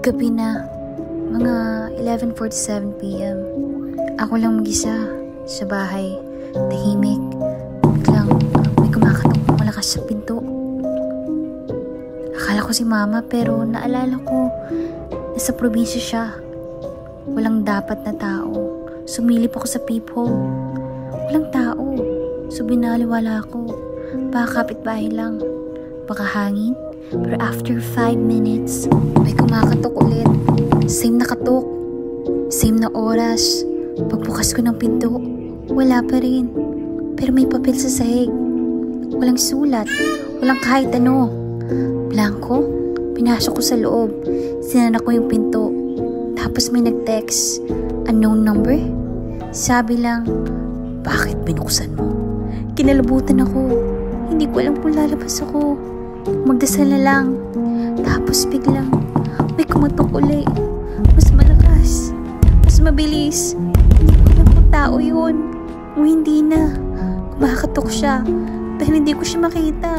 Gabi na, mga 11:47 PM. Ako lang mag-isa sa bahay, tahimik. Biglang may kumakatok ng malakas sa pinto. Akala ko si mama pero naalala ko nasa probinsya siya. Walang dapat na tao. Sumilip ako sa peephole. Walang tao. So binaliwala ako. Baka kapitbahay lang. Baka hangin. Pero after 5 minutes, may kumakatok ulit. Same na katok. Same na oras. Pagbukas ko ng pinto, wala pa rin. Pero may papel sa sahig. Walang sulat. Walang kahit ano. Blanco. Pinasok ko sa loob. Sinara ko yung pinto. Tapos may nag-text. Unknown number? Sabi lang, bakit binuksan mo? Kinalabutan ako. Hindi ko alam kung lalabas ako. Magdasal na lang. Tapos biglang may kumatok uli. Mas malakas. Mas mabilis. Hindi ko alam kung tao yun. O hindi na. Kumakatok siya. Dahil hindi ko siya makita.